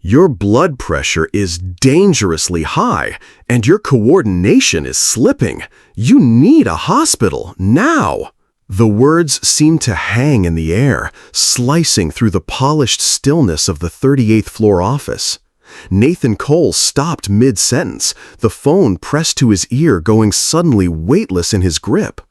Your blood pressure is dangerously high, and your coordination is slipping. You need a hospital, now!" The words seemed to hang in the air, slicing through the polished stillness of the 38th floor office. Nathan Cole stopped mid-sentence, the phone pressed to his ear, going suddenly weightless in his grip.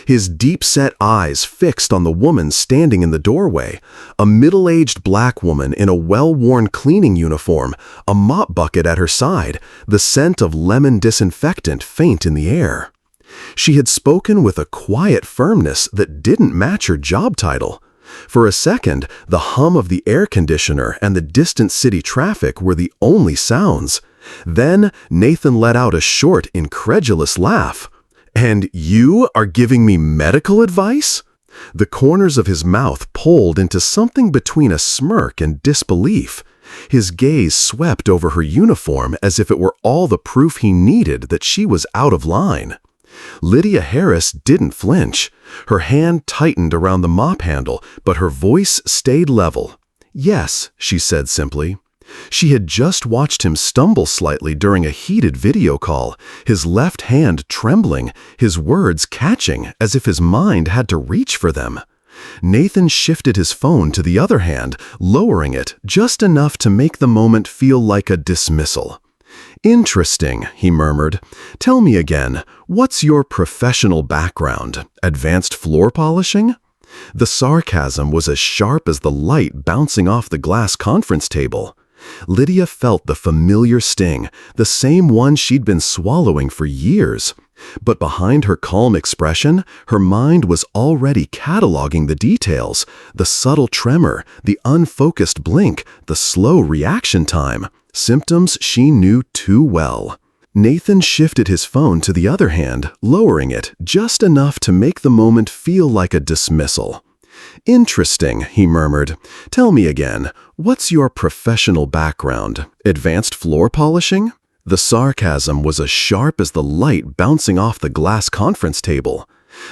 His deep-set eyes fixed on the woman standing in the doorway, a middle-aged black woman in a well-worn cleaning uniform, a mop bucket at her side, the scent of lemon disinfectant faint in the air. She had spoken with a quiet firmness that didn't match her job title. For a second, the hum of the air conditioner and the distant city traffic were the only sounds. Then Nathan let out a short, incredulous laugh. "And you are giving me medical advice?" The corners of his mouth pulled into something between a smirk and disbelief. His gaze swept over her uniform as if it were all the proof he needed that she was out of line. Lydia Harris didn't flinch. Her hand tightened around the mop handle, but her voice stayed level. "Yes," she said simply. She had just watched him stumble slightly during a heated video call, his left hand trembling, his words catching as if his mind had to reach for them. Nathan shifted his phone to the other hand, lowering it just enough to make the moment feel like a dismissal. "Interesting," he murmured. "Tell me again, what's your professional background? Advanced floor polishing?" The sarcasm was as sharp as the light bouncing off the glass conference table. Lydia felt the familiar sting, the same one she'd been swallowing for years. But behind her calm expression, her mind was already cataloging the details, the subtle tremor, the unfocused blink, the slow reaction time, symptoms she knew too well. Nathan shifted his phone to the other hand, lowering it just enough to make the moment feel like a dismissal. "Interesting," he murmured. "Tell me again, what's your professional background? Advanced floor polishing?" The sarcasm was as sharp as the light bouncing off the glass conference table.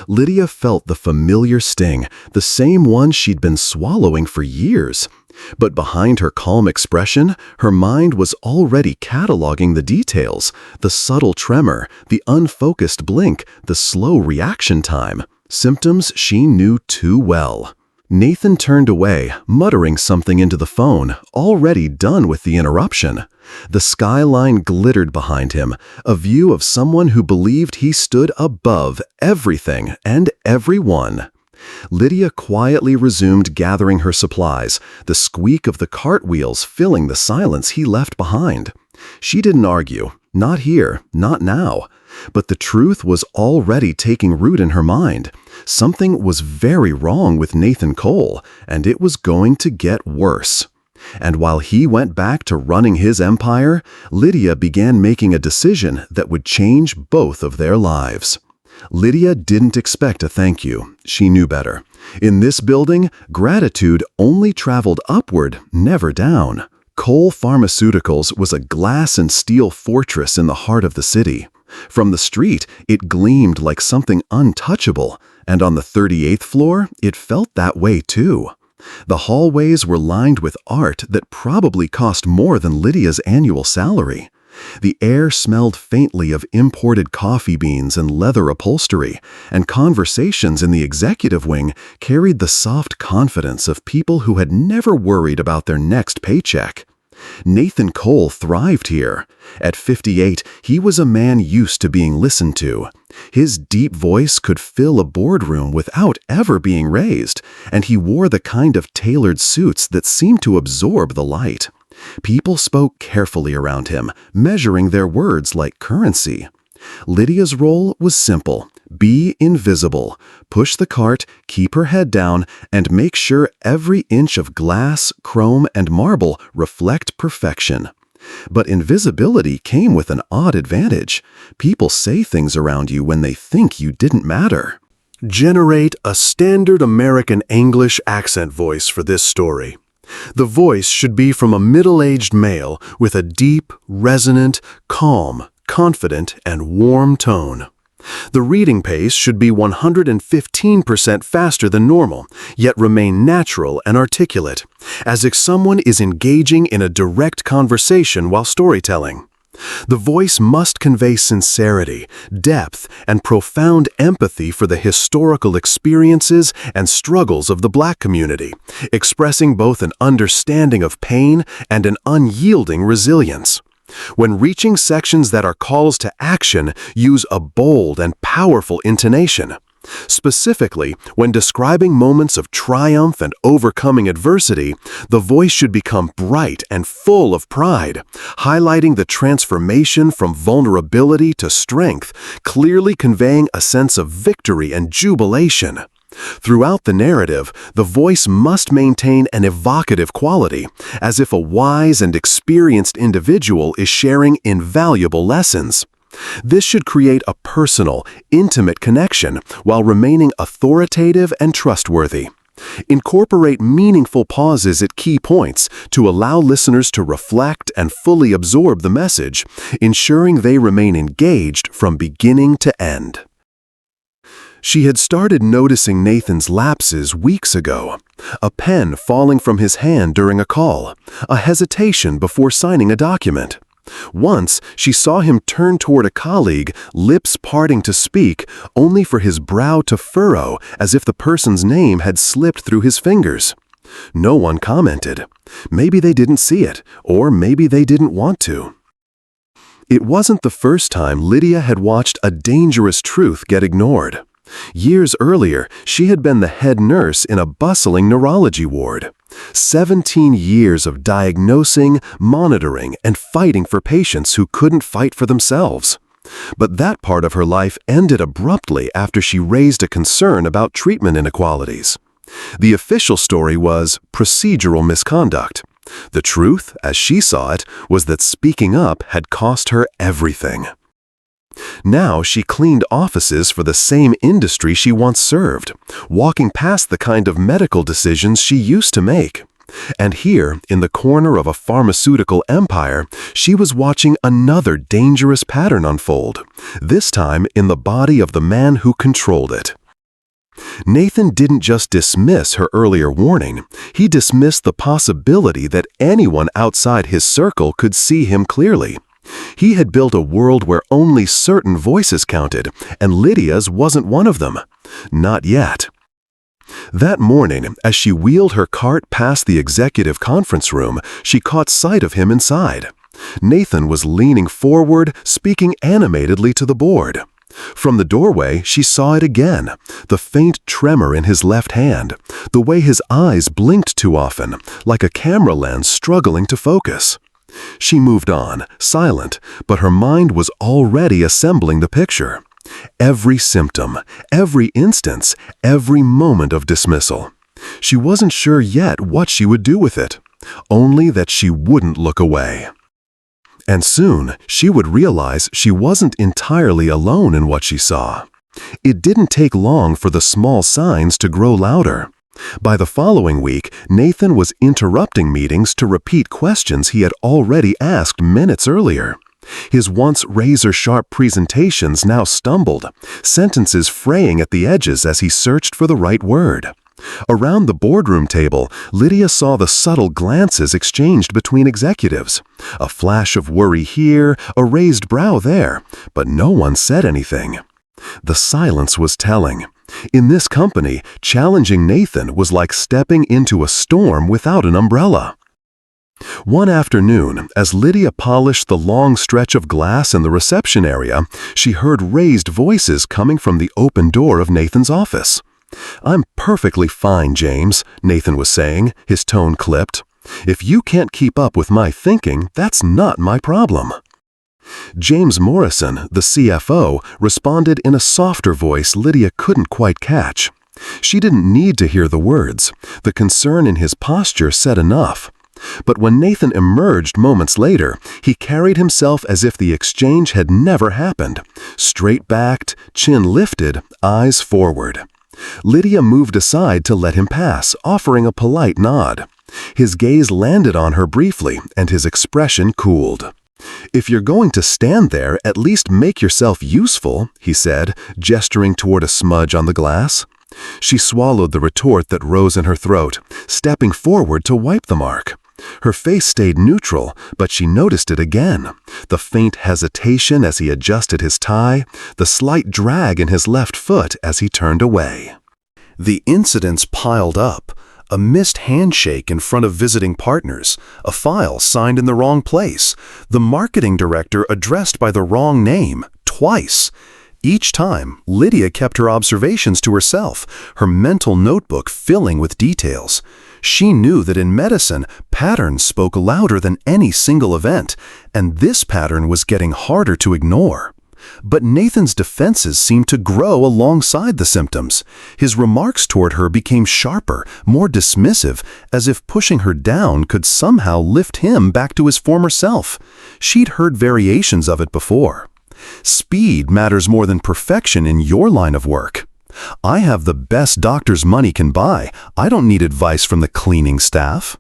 Lydia felt the familiar sting, the same one she'd been swallowing for years. But behind her calm expression, her mind was already cataloging the details, the subtle tremor, the unfocused blink, the slow reaction time, symptoms she knew too well. Nathan turned away, muttering something into the phone, already done with the interruption. The skyline glittered behind him, a view of someone who believed he stood above everything and everyone. Lydia quietly resumed gathering her supplies, the squeak of the cartwheels filling the silence he left behind. She didn't argue, not here, not now. But the truth was already taking root in her mind. Something was very wrong with Nathan Cole, and it was going to get worse. And while he went back to running his empire, Lydia began making a decision that would change both of their lives. Lydia didn't expect a thank you. She knew better. In this building, gratitude only traveled upward, never down. Cole Pharmaceuticals was a glass and steel fortress in the heart of the city. From the street, it gleamed like something untouchable, and on the 38th floor, it felt that way too. The hallways were lined with art that probably cost more than Lydia's annual salary. The air smelled faintly of imported coffee beans and leather upholstery, and conversations in the executive wing carried the soft confidence of people who had never worried about their next paycheck. Nathan Cole thrived here. At 58, he was a man used to being listened to. His deep voice could fill a boardroom without ever being raised, and he wore the kind of tailored suits that seemed to absorb the light. People spoke carefully around him, measuring their words like currency. Lydia's role was simple. Be invisible. Push the cart, keep her head down, and make sure every inch of glass, chrome, and marble reflect perfection. But invisibility came with an odd advantage. People say things around you when they think you didn't matter. Generate a standard American English accent voice for this story. The voice should be from a middle-aged male with a deep, resonant, calm, confident, and warm tone. The reading pace should be 115% faster than normal, yet remain natural and articulate, as if someone is engaging in a direct conversation while storytelling. The voice must convey sincerity, depth, and profound empathy for the historical experiences and struggles of the Black community, expressing both an understanding of pain and an unyielding resilience. When reaching sections that are calls to action, use a bold and powerful intonation. Specifically, when describing moments of triumph and overcoming adversity, the voice should become bright and full of pride, highlighting the transformation from vulnerability to strength, clearly conveying a sense of victory and jubilation. Throughout the narrative, the voice must maintain an evocative quality, as if a wise and experienced individual is sharing invaluable lessons. This should create a personal, intimate connection while remaining authoritative and trustworthy. Incorporate meaningful pauses at key points to allow listeners to reflect and fully absorb the message, ensuring they remain engaged from beginning to end. She had started noticing Nathan's lapses weeks ago. A pen falling from his hand during a call, a hesitation before signing a document. Once, she saw him turn toward a colleague, lips parting to speak, only for his brow to furrow as if the person's name had slipped through his fingers. No one commented. Maybe they didn't see it, or maybe they didn't want to. It wasn't the first time Lydia had watched a dangerous truth get ignored. Years earlier, she had been the head nurse in a bustling neurology ward. 17 years of diagnosing, monitoring, and fighting for patients who couldn't fight for themselves. But that part of her life ended abruptly after she raised a concern about treatment inequalities. The official story was procedural misconduct. The truth, as she saw it, was that speaking up had cost her everything. Now she cleaned offices for the same industry she once served, walking past the kind of medical decisions she used to make. And here, in the corner of a pharmaceutical empire, she was watching another dangerous pattern unfold, this time in the body of the man who controlled it. Nathan didn't just dismiss her earlier warning, he dismissed the possibility that anyone outside his circle could see him clearly. He had built a world where only certain voices counted, and Lydia's wasn't one of them. Not yet. That morning, as she wheeled her cart past the executive conference room, she caught sight of him inside. Nathan was leaning forward, speaking animatedly to the board. From the doorway, she saw it again, the faint tremor in his left hand, the way his eyes blinked too often, like a camera lens struggling to focus. She moved on, silent, but her mind was already assembling the picture. Every symptom, every instance, every moment of dismissal. She wasn't sure yet what she would do with it, only that she wouldn't look away. And soon, she would realize she wasn't entirely alone in what she saw. It didn't take long for the small signs to grow louder. By the following week, Nathan was interrupting meetings to repeat questions he had already asked minutes earlier. His once razor-sharp presentations now stumbled, sentences fraying at the edges as he searched for the right word. Around the boardroom table, Lydia saw the subtle glances exchanged between executives. A flash of worry here, a raised brow there, but no one said anything. The silence was telling. In this company, challenging Nathan was like stepping into a storm without an umbrella. One afternoon, as Lydia polished the long stretch of glass in the reception area, she heard raised voices coming from the open door of Nathan's office. "I'm perfectly fine, James," Nathan was saying, his tone clipped. "If you can't keep up with my thinking, that's not my problem." James Morrison, the CFO, responded in a softer voice Lydia couldn't quite catch. She didn't need to hear the words. The concern in his posture said enough. But when Nathan emerged moments later, he carried himself as if the exchange had never happened. Straight-backed, chin lifted, eyes forward. Lydia moved aside to let him pass, offering a polite nod. His gaze landed on her briefly, and his expression cooled. "If you're going to stand there, at least make yourself useful," he said, gesturing toward a smudge on the glass. She swallowed the retort that rose in her throat, stepping forward to wipe the mark. Her face stayed neutral, but she noticed it again. The faint hesitation as he adjusted his tie, the slight drag in his left foot as he turned away. The incidents piled up. A missed handshake in front of visiting partners, a file signed in the wrong place, the marketing director addressed by the wrong name, twice. Each time, Lydia kept her observations to herself, her mental notebook filling with details. She knew that in medicine, patterns spoke louder than any single event, and this pattern was getting harder to ignore. But Nathan's defenses seemed to grow alongside the symptoms. His remarks toward her became sharper, more dismissive, as if pushing her down could somehow lift him back to his former self. She'd heard variations of it before. "Speed matters more than perfection in your line of work. I have the best doctors money can buy. I don't need advice from the cleaning staff."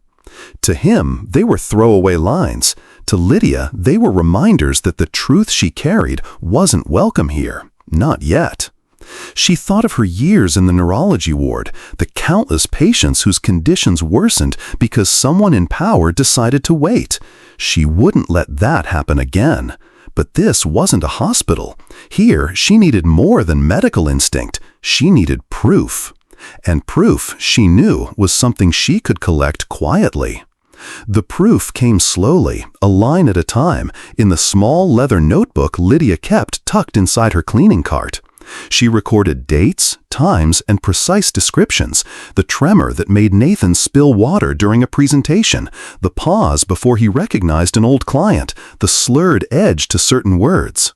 To him, they were throwaway lines. To Lydia, they were reminders that the truth she carried wasn't welcome here. Not yet. She thought of her years in the neurology ward, the countless patients whose conditions worsened because someone in power decided to wait. She wouldn't let that happen again. But this wasn't a hospital. Here, she needed more than medical instinct. She needed proof. And proof, she knew, was something she could collect quietly. The proof came slowly, a line at a time, in the small leather notebook Lydia kept tucked inside her cleaning cart. She recorded dates, times, and precise descriptions, the tremor that made Nathan spill water during a presentation, the pause before he recognized an old client, the slurred edge to certain words.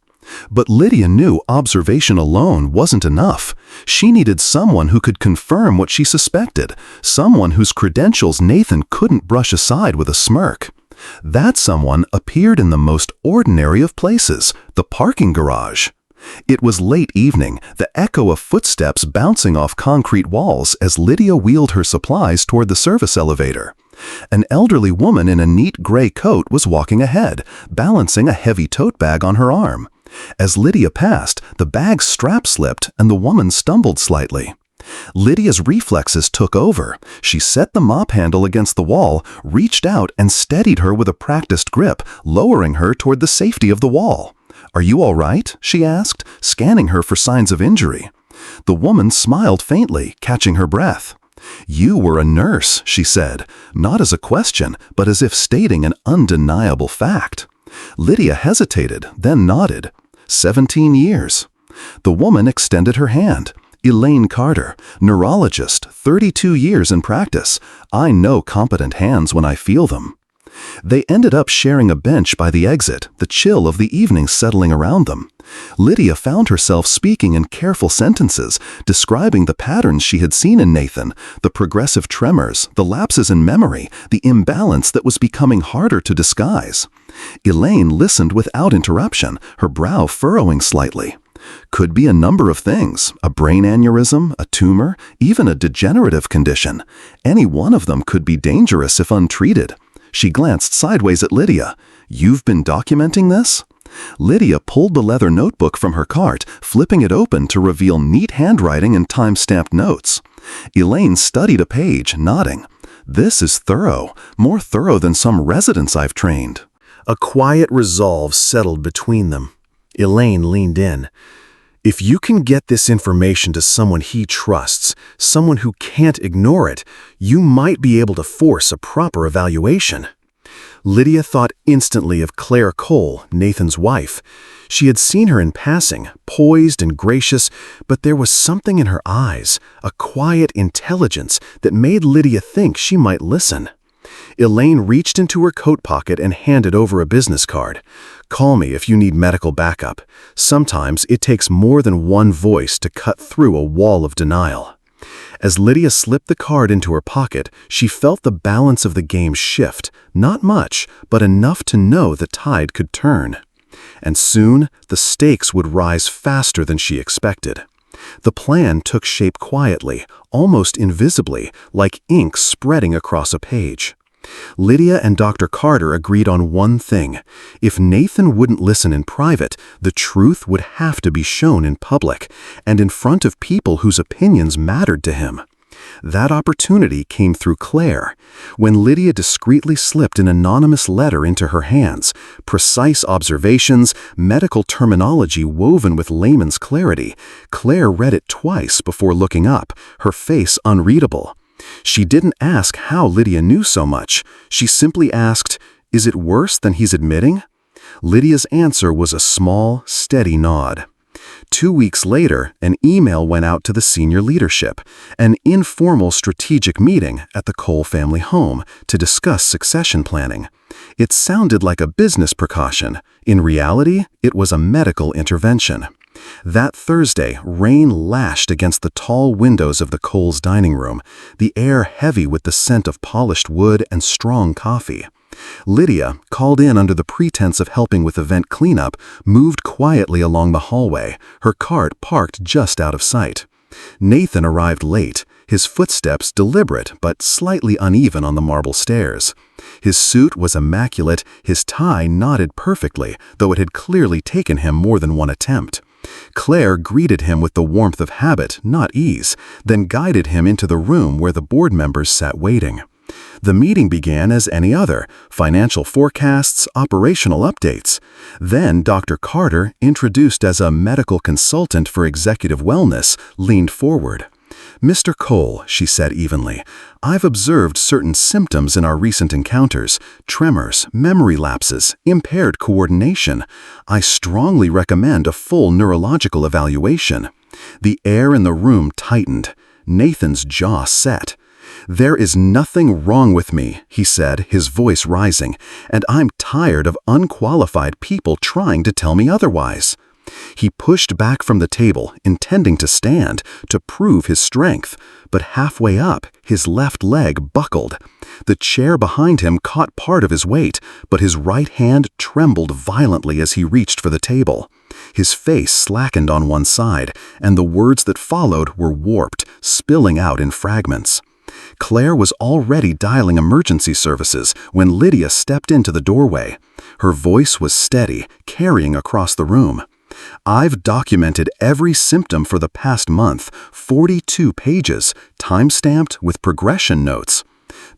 But Lydia knew observation alone wasn't enough. She needed someone who could confirm what she suspected, someone whose credentials Nathan couldn't brush aside with a smirk. That someone appeared in the most ordinary of places, the parking garage. It was late evening, the echo of footsteps bouncing off concrete walls as Lydia wheeled her supplies toward the service elevator. An elderly woman in a neat gray coat was walking ahead, balancing a heavy tote bag on her arm. As Lydia passed, the bag's strap slipped and the woman stumbled slightly. Lydia's reflexes took over. She set the mop handle against the wall, reached out and steadied her with a practiced grip, lowering her toward the safety of the wall. "Are you all right?" she asked, scanning her for signs of injury. The woman smiled faintly, catching her breath. "You were a nurse," she said, not as a question, but as if stating an undeniable fact. Lydia hesitated, then nodded. 17 years. The woman extended her hand. "Elaine Carter, neurologist, 32 years in practice. I know competent hands when I feel them." They ended up sharing a bench by the exit, the chill of the evening settling around them. Lydia found herself speaking in careful sentences, describing the patterns she had seen in Nathan, the progressive tremors, the lapses in memory, the imbalance that was becoming harder to disguise. Elaine listened without interruption, her brow furrowing slightly. Could be a number of things, a brain aneurysm, a tumor, even a degenerative condition. Any one of them could be dangerous if untreated. She glanced sideways at Lydia. "You've been documenting this?" Lydia pulled the leather notebook from her cart, flipping it open to reveal neat handwriting and time-stamped notes. Elaine studied a page, nodding. "This is thorough, more thorough than some residents I've trained." A quiet resolve settled between them. Elaine leaned in. "If you can get this information to someone he trusts, someone who can't ignore it, you might be able to force a proper evaluation." Lydia thought instantly of Claire Cole, Nathan's wife. She had seen her in passing, poised and gracious, but there was something in her eyes, a quiet intelligence that made Lydia think she might listen. Elaine reached into her coat pocket and handed over a business card. "Call me if you need medical backup. Sometimes it takes more than one voice to cut through a wall of denial." As Lydia slipped the card into her pocket, she felt the balance of the game shift, not much, but enough to know the tide could turn. And soon, the stakes would rise faster than she expected. The plan took shape quietly, almost invisibly, like ink spreading across a page. Lydia and Dr. Carter agreed on one thing. If Nathan wouldn't listen in private, the truth would have to be shown in public, and in front of people whose opinions mattered to him. That opportunity came through Claire. When Lydia discreetly slipped an anonymous letter into her hands, precise observations, medical terminology woven with layman's clarity, Claire read it twice before looking up, her face unreadable. She didn't ask how Lydia knew so much. She simply asked, "Is it worse than he's admitting?" Lydia's answer was a small, steady nod. 2 weeks later, an email went out to the senior leadership, an informal strategic meeting at the Cole family home to discuss succession planning. It sounded like a business precaution. In reality, it was a medical intervention. That Thursday, rain lashed against the tall windows of the Coles dining room, the air heavy with the scent of polished wood and strong coffee. Lydia, called in under the pretense of helping with event cleanup, moved quietly along the hallway, her cart parked just out of sight. Nathan arrived late, his footsteps deliberate but slightly uneven on the marble stairs. His suit was immaculate, his tie knotted perfectly, though it had clearly taken him more than one attempt. Claire greeted him with the warmth of habit, not ease, then guided him into the room where the board members sat waiting. The meeting began as any other, financial forecasts, operational updates. Then Dr. Carter, introduced as a medical consultant for executive wellness, leaned forward. "Mr. Cole," she said evenly, "I've observed certain symptoms in our recent encounters: tremors, memory lapses, impaired coordination. I strongly recommend a full neurological evaluation." The air in the room tightened. Nathan's jaw set. "There is nothing wrong with me," he said, his voice rising, "and I'm tired of unqualified people trying to tell me otherwise." He pushed back from the table, intending to stand, to prove his strength, but halfway up, his left leg buckled. The chair behind him caught part of his weight, but his right hand trembled violently as he reached for the table. His face slackened on one side, and the words that followed were warped, spilling out in fragments. Claire was already dialing emergency services when Lydia stepped into the doorway. Her voice was steady, carrying across the room. "I've documented every symptom for the past month, 42 pages, time-stamped with progression notes."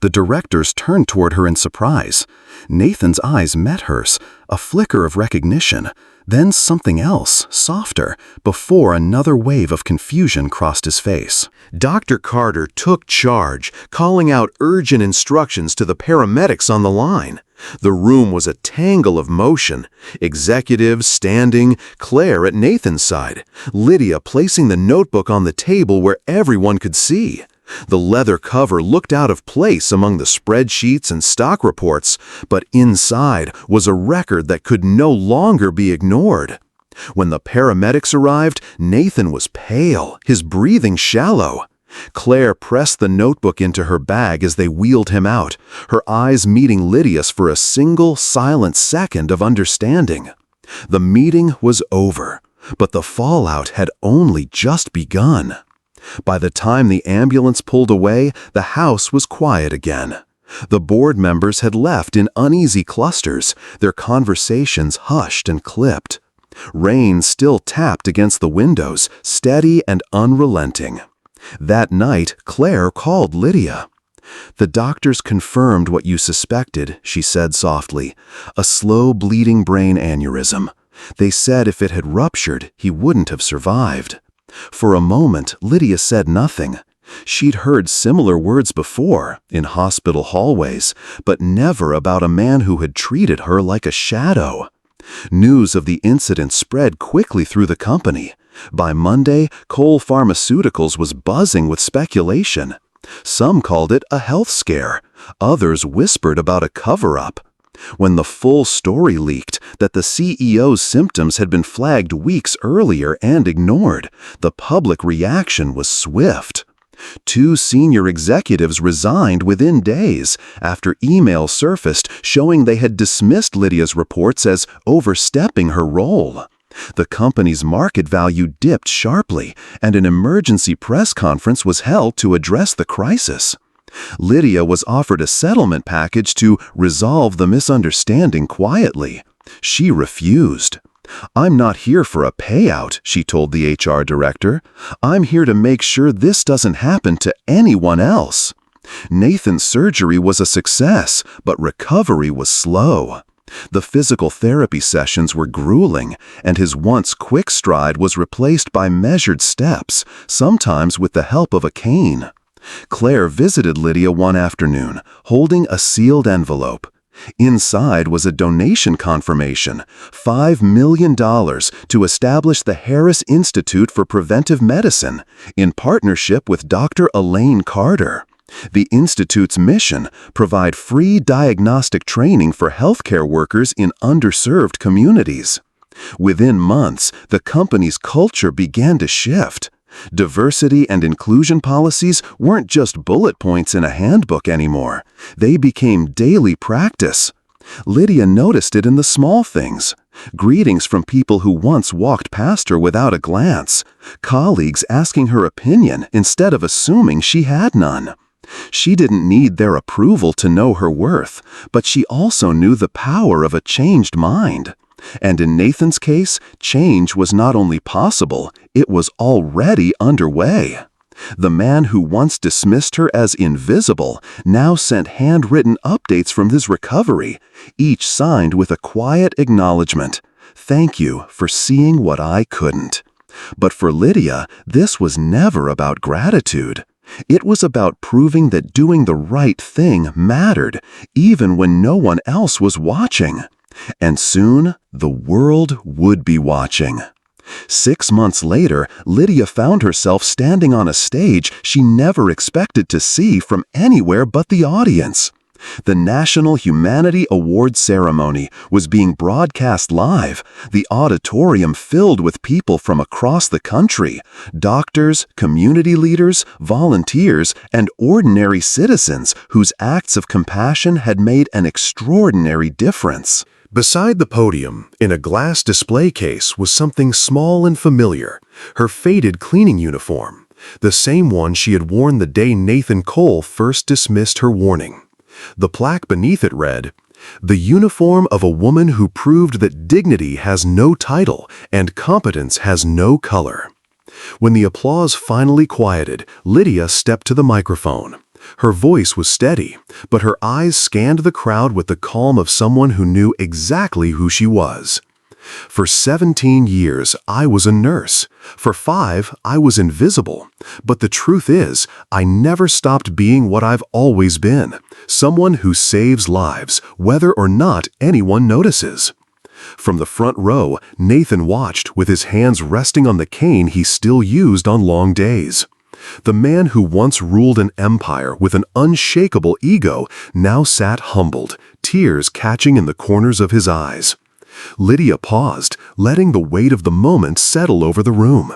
The directors turned toward her in surprise. Nathan's eyes met hers, a flicker of recognition, then something else, softer, before another wave of confusion crossed his face. Dr. Carter took charge, calling out urgent instructions to the paramedics on the line. The room was a tangle of motion, executives standing, Claire at Nathan's side, Lydia placing the notebook on the table where everyone could see. The leather cover looked out of place among the spreadsheets and stock reports, but inside was a record that could no longer be ignored. When the paramedics arrived, Nathan was pale, his breathing shallow. Claire pressed the notebook into her bag as they wheeled him out, her eyes meeting Lydia's for a single, silent second of understanding. The meeting was over, but the fallout had only just begun. By the time the ambulance pulled away, the house was quiet again. The board members had left in uneasy clusters, their conversations hushed and clipped. Rain still tapped against the windows, steady and unrelenting. That night, Claire called Lydia. "The doctors confirmed what you suspected," she said softly. "A slow bleeding brain aneurysm. They said if it had ruptured, he wouldn't have survived." For a moment, Lydia said nothing. She'd heard similar words before, in hospital hallways, but never about a man who had treated her like a shadow. News of the incident spread quickly through the company. By Monday, Cole Pharmaceuticals was buzzing with speculation. Some called it a health scare. Others whispered about a cover-up. When the full story leaked that the CEO's symptoms had been flagged weeks earlier and ignored, the public reaction was swift. 2 senior executives resigned within days after emails surfaced showing they had dismissed Lydia's reports as overstepping her role. The company's market value dipped sharply, and an emergency press conference was held to address the crisis. Lydia was offered a settlement package to resolve the misunderstanding quietly. She refused. "I'm not here for a payout," she told the HR director. "I'm here to make sure this doesn't happen to anyone else." Nathan's surgery was a success, but recovery was slow. The physical therapy sessions were grueling, and his once quick stride was replaced by measured steps, sometimes with the help of a cane. Claire visited Lydia one afternoon, holding a sealed envelope. Inside was a donation confirmation, $5 million to establish the Harris Institute for Preventive Medicine, in partnership with Dr. Elaine Carter. The Institute's mission: provide free diagnostic training for healthcare workers in underserved communities. Within months, the company's culture began to shift. Diversity and inclusion policies weren't just bullet points in a handbook anymore. They became daily practice. Lydia noticed it in the small things. Greetings from people who once walked past her without a glance. Colleagues asking her opinion instead of assuming she had none. She didn't need their approval to know her worth, but she also knew the power of a changed mind. And in Nathan's case, change was not only possible, it was already underway. The man who once dismissed her as invisible now sent handwritten updates from his recovery, each signed with a quiet acknowledgement: "Thank you for seeing what I couldn't." But for Lydia, this was never about gratitude. It was about proving that doing the right thing mattered, even when no one else was watching. And soon, the world would be watching. 6 months later, Lydia found herself standing on a stage she never expected to see from anywhere but the audience. The National Humanity Awards ceremony was being broadcast live, the auditorium filled with people from across the country: doctors, community leaders, volunteers, and ordinary citizens whose acts of compassion had made an extraordinary difference. Beside the podium, in a glass display case, was something small and familiar: her faded cleaning uniform, the same one she had worn the day Nathan Cole first dismissed her warning. The plaque beneath it read, "The uniform of a woman who proved that dignity has no title and competence has no color." When the applause finally quieted, Lydia stepped to the microphone. Her voice was steady, but her eyes scanned the crowd with the calm of someone who knew exactly who she was. "For 17 years, I was a nurse. For 5, I was invisible. But the truth is, I never stopped being what I've always been: someone who saves lives, whether or not anyone notices." From the front row, Nathan watched, with his hands resting on the cane he still used on long days. The man who once ruled an empire with an unshakable ego now sat humbled, tears catching in the corners of his eyes. Lydia paused, letting the weight of the moment settle over the room.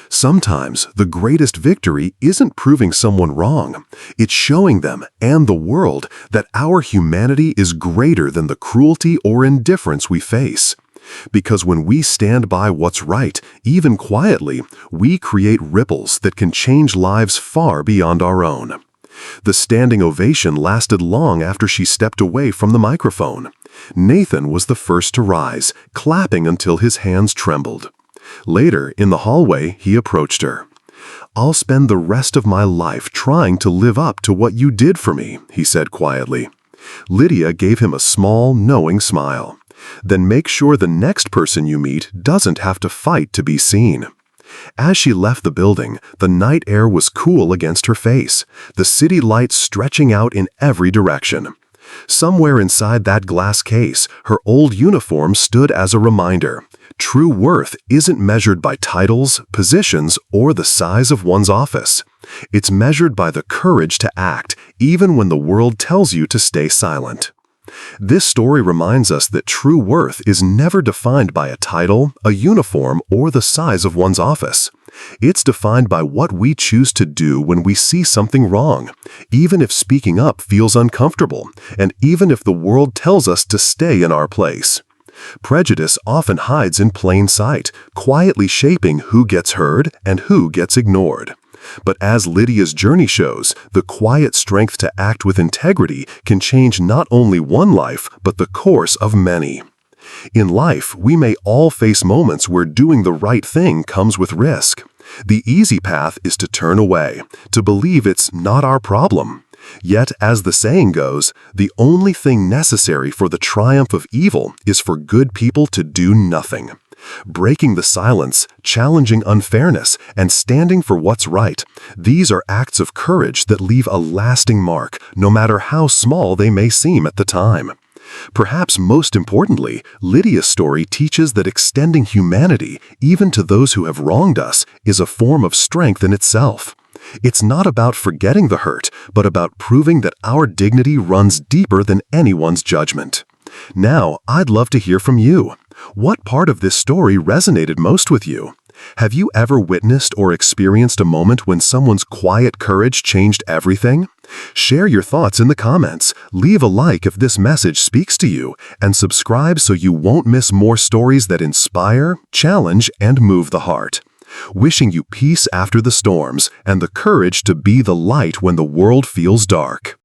Sometimes the greatest victory isn't proving someone wrong. It's showing them and the world that our humanity is greater than the cruelty or indifference we face. Because when we stand by what's right, even quietly, we create ripples that can change lives far beyond our own. The standing ovation lasted long after she stepped away from the microphone. Nathan was the first to rise, clapping until his hands trembled. Later, in the hallway, he approached her. "I'll spend the rest of my life trying to live up to what you did for me," he said quietly. Lydia gave him a small, knowing smile. "Then make sure the next person you meet doesn't have to fight to be seen." As she left the building, the night air was cool against her face, the city lights stretching out in every direction. Somewhere inside that glass case, her old uniform stood as a reminder: true worth isn't measured by titles, positions, or the size of one's office. It's measured by the courage to act, even when the world tells you to stay silent. This story reminds us that true worth is never defined by a title, a uniform, or the size of one's office. It's defined by what we choose to do when we see something wrong, even if speaking up feels uncomfortable, and even if the world tells us to stay in our place. Prejudice often hides in plain sight, quietly shaping who gets heard and who gets ignored. But as Lydia's journey shows, the quiet strength to act with integrity can change not only one life, but the course of many. In life, we may all face moments where doing the right thing comes with risk. The easy path is to turn away, to believe it's not our problem. Yet, as the saying goes, the only thing necessary for the triumph of evil is for good people to do nothing. Breaking the silence, challenging unfairness, and standing for what's right, these are acts of courage that leave a lasting mark, no matter how small they may seem at the time. Perhaps most importantly, Lydia's story teaches that extending humanity, even to those who have wronged us, is a form of strength in itself. It's not about forgetting the hurt, but about proving that our dignity runs deeper than anyone's judgment. Now, I'd love to hear from you. What part of this story resonated most with you? Have you ever witnessed or experienced a moment when someone's quiet courage changed everything? Share your thoughts in the comments, leave a like if this message speaks to you, and subscribe so you won't miss more stories that inspire, challenge, and move the heart. Wishing you peace after the storms and the courage to be the light when the world feels dark.